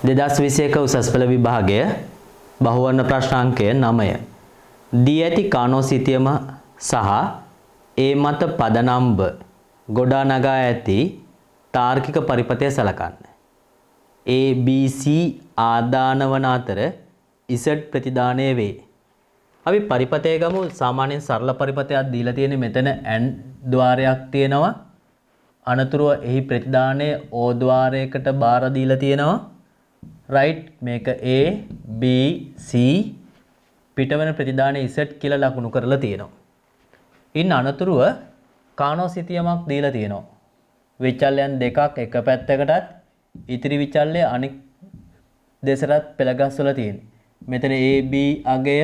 2021 උසස් පෙළ විභාගය බහුවර්ණ ප්‍රශ්නාංකය 9 දී ඇති කානෝසිතියම සහ ඒ මත පදනම්බ ගොඩනගා ඇති තාර්කික පරිපථය සලකන්න. A B C ආදාන වන අතර Z ප්‍රතිදානය වේ. අපි පරිපථය ගමු. සාමාන්‍යයෙන් සරල පරිපථයක් දීලා තියෙන්නේ මෙතන n ద్వාරයක් තියෙනවා. අනතුරුව එහි ප්‍රතිදානය O ద్వාරයකට බාර දීලා තියෙනවා. right මේක A B C පිටවන ප්‍රතිදානය Z කියලා ලකුණු කරලා තියෙනවා. ඉන් අනතුරුව කානෝසිතියමක් දීලා තියෙනවා. විචල්‍යයන් දෙකක් එක පැත්තකටත් ඉතිරි විචල්‍ය අනෙක් දෙසටත් පෙළගස්වලා තියෙනවා. මෙතන A B අගය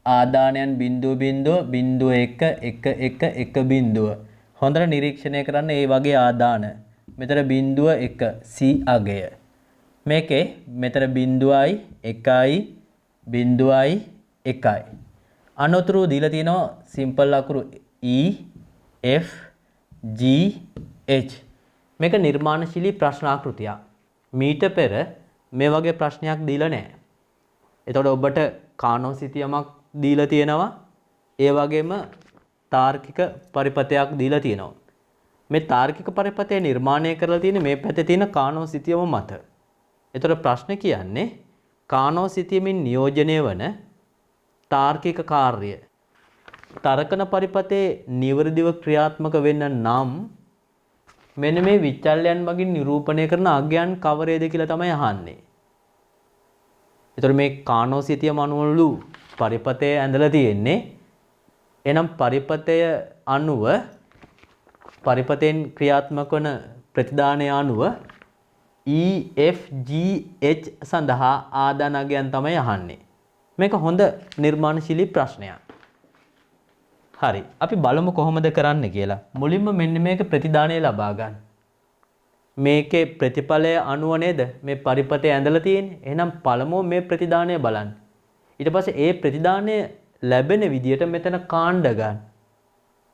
ආදානයන් බිඳුව බිඳුව බිඳුව 1 1 1 1 බිඳුව. හොඳට නිරීක්ෂණය කරන්න මේ වගේ ආදාන. මෙතන බිඳුව 1 C අගය. මේකේ මෙතන බිඳුවයි 1යි බිඳුවයි 1යි. අනතුරු දීලා තියෙනවා සිම්පල් අකුරු E F G H. මේක නිර්මාණශීලී ප්‍රශ්න ආකෘතියක්. මීට පෙර මේ වගේ ප්‍රශ්නයක් දීලා නැහැ. එතකොට ඔබට කානෝසිතියමක් දීලා තියෙනවා. ඒ වගේම තාර්කික පරිපථයක් දීලා තියෙනවා. මේ තාර්කික පරිපථය නිර්මාණය කරලා තියෙන්නේ මේ පැත්තේ තියෙන කානෝසිතියම මත. එතකොට ප්‍රශ්න කියන්නේ කානෝසිතියමින් නියෝජනය වන තාර්කික කාර්ය තරකන පරිපථයේ නිවර්දිව ක්‍රියාත්මක වෙන්න නම් මෙන්න මේ විචල්‍යයන් මගින් නිරූපණය කරන අගයන් කවරේද කියලා තමයි අහන්නේ. එතකොට මේ කානෝසිතියම අනුවලු පරිපථය ඇඳලා තියෙන්නේ. එනම් පරිපථය අනුව පරිපථයෙන් ක්‍රියාත්මක වන ප්‍රතිදානය අනුව E F G H සඳහා ආදානගයන් තමයි අහන්නේ. මේක හොඳ නිර්මාණශීලී ප්‍රශ්නයක්. හරි. අපි බලමු කොහොමද කරන්න කියලා. මුලින්ම මෙන්න මේක ප්‍රතිදානය ලබා ගන්න. මේකේ ප්‍රතිඵලය අනුව නේද මේ පරිපථය ඇඳලා තියෙන්නේ. එහෙනම් පළමුව මේ ප්‍රතිදානය බලන්න. ඊට පස්සේ ඒ ප්‍රතිදානය ලැබෙන විදියට මෙතන කාණ්ඩ ගන්න.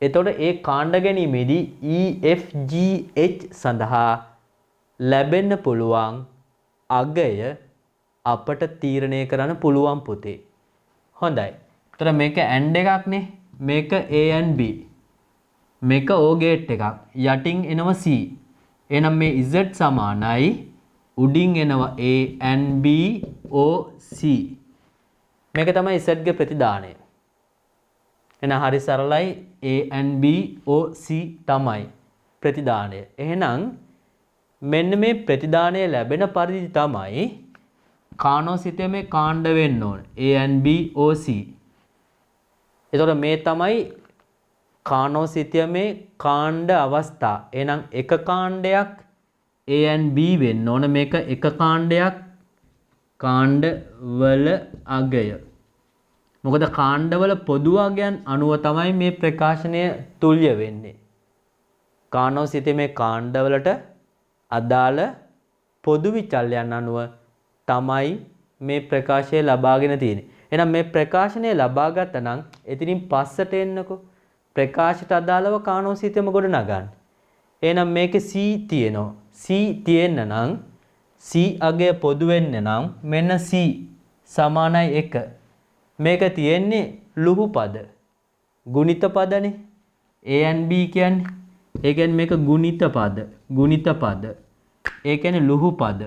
එතකොට ඒ කාණ්ඩ ගැනීමේදී E F G H සඳහා ලැබෙන්න පුළුවන් අගය අපට තීරණය කරන්න පුළුවන් පුතේ. හොඳයි. ඒතර මේක n එකක් නේ. මේක A and B. මේක O ගේට් එකක්. යටින් එනවා C. එහෙනම් මේ Z සමානයි උඩින් එනවා A and B O C. මේක තමයි Z ගේ ප්‍රතිදානය. එහෙනම් හරි සරලයි A and B O C තමයි ප්‍රතිදානය. එහෙනම් මෙන්න මේ ප්‍රතිදානය ලැබෙන පරිදි තමයි කානෝසිතියමේ කාණ්ඩ වෙන්න ඕන. A and B O C. එතකොට මේ තමයි කානෝසිතියමේ කාණ්ඩ අවස්ථා. එහෙනම් එක කාණ්ඩයක් A and B වෙන්න ඕන. මේක එක කාණ්ඩයක් කාණ්ඩ වල අගය. මොකද කාණ්ඩවල පොදු අගයන් අනුව තමයි මේ ප්‍රකාශනය තුල්‍ය වෙන්නේ. කානෝසිතියමේ කාණ්ඩවලට අදාළ පොදු විචල්‍යයන් අනුව තමයි මේ ප්‍රකාශය ලබාගෙන තියෙන්නේ. එහෙනම් මේ ප්‍රකාශනය ලබා ගත්තා නම් එතනින් පස්සට එන්නකෝ. ප්‍රකාශයට අදාළව කානෝසිතියම ගොඩ නගන්න. එහෙනම් මේකේ C තියෙනවා. C තියෙන්න නම් C අගය පොදු වෙන්න නම් මෙන්න C සමානයි 1. මේක තියෙන්නේ ලුහු පද. ගුණිත පදනේ. A and B කියන්නේ. ඒ කියන්නේ මේක ගුණිත පද. ගුණිත පද. ඒ කියන්නේ ලුහු පද.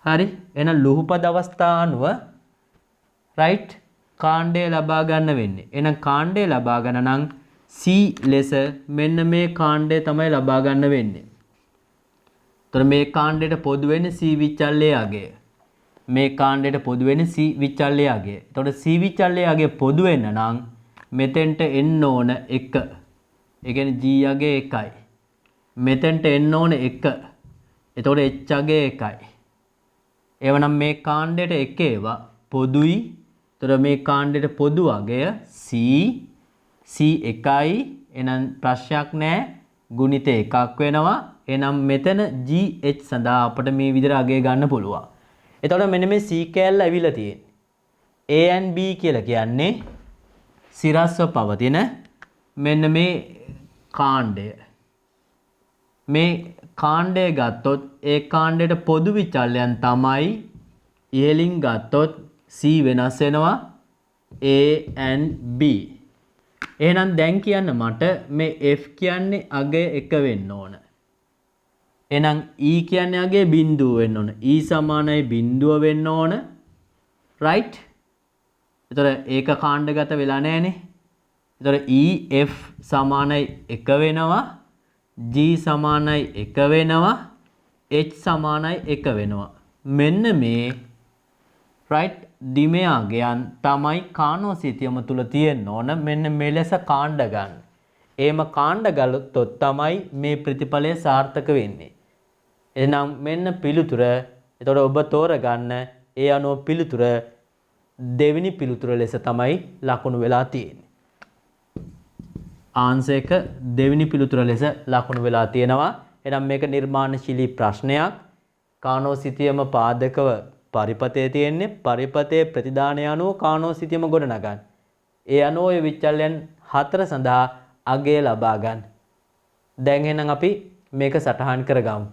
හරි. එහෙනම් ලුහු පද අවස්ථා අනුව right කාණ්ඩය ලබා ගන්න වෙන්නේ. එහෙනම් කාණ්ඩය ලබා ගන්න නම් C ලෙස මෙන්න මේ කාණ්ඩය තමයි ලබා ගන්න වෙන්නේ. එතකොට මේ කාණ්ඩයට පොදු වෙන්නේ C විචල්‍යයේ අගය. මේ කාණ්ඩයට පොදු වෙන්නේ C විචල්‍යයේ අගය. එතකොට C විචල්‍යයේ අගය පොදු වෙන්න නම් මෙතෙන්ට එන්න ඕන 1. ඒ කියන්නේ G අගය 1යි. මෙතෙන්ට එන්න ඕන 1. එතකොට H අගය 1යි. එවනම් මේ කාණ්ඩයට 1 ඒවා පොදුයි. එතකොට මේ කාණ්ඩයට පොදු අගය C 1යි. එහෙනම් ප්‍රශ්නයක් නැහැ. ගුණිත එකක් වෙනවා. එහෙනම් මෙතන GH සඳහා අපිට මේ විදිහට අගය ගන්න පුළුවන්. එතකොට මෙන්න මේ C කෑල්ල ඇවිල්ලා තියෙන්නේ. A and B කියලා කියන්නේ සිරස්ව පවතින මෙන්න මේ කාණ්ඩය. මේ කාණ්ඩය ගත්තොත් ඒ කාණ්ඩයට පොදු විචල්‍යයන් තමයි ඉහළින් ගත්තොත් C වෙනස් වෙනවා A and B. එහෙනම් දැන් කියන්න මට මේ F කියන්නේ අගය 1 වෙන්න ඕන. එහෙනම් E කියන්නේ අගය බිඳුව වෙන්න ඕන. E සමානයි බිඳුව වෙන්න ඕන. right? ඒතර ඒක කාණ්ඩගත වෙලා නැහනේ. ඒතර E F සමානයි 1 වෙනවා. G සමානයි 1 වෙනවා. H සමානයි 1 වෙනවා. මෙන්න මේ right දිමයාගයන් තමයි කානෝසිතියම තුල තියෙන්න ඕන. මෙන්න මෙලෙස කාණ්ඩ ගන්න. එහෙම කාණ්ඩ ගලොත් තමයි මේ ප්‍රතිඵලය සාර්ථක වෙන්නේ. එහෙනම් මෙන්න පිළිතුර. එතකොට ඔබ තෝරගන්න ඒ අනුව පිළිතුර දෙවෙනි පිළිතුර ලෙස තමයි ලකුණු වෙලා තියෙන්නේ. ආන්සර් එක දෙවෙනි පිළිතුර ලෙස ලකුණු වෙලා තියෙනවා. එහෙනම් මේක නිර්මාණශීලී ප්‍රශ්නයක්. කානෝසිතියම පාදකව පරිපතේ තියෙන්නේ. පරිපතේ ප්‍රතිදානය අනුව කානෝසිතියම ගොඩනගන්න. ඒ අනුව ඔය විචල්‍යයන් 4 සඳහා අගය ලබා ගන්න. දැන් එහෙනම් අපි මේක සටහන් කරගමු.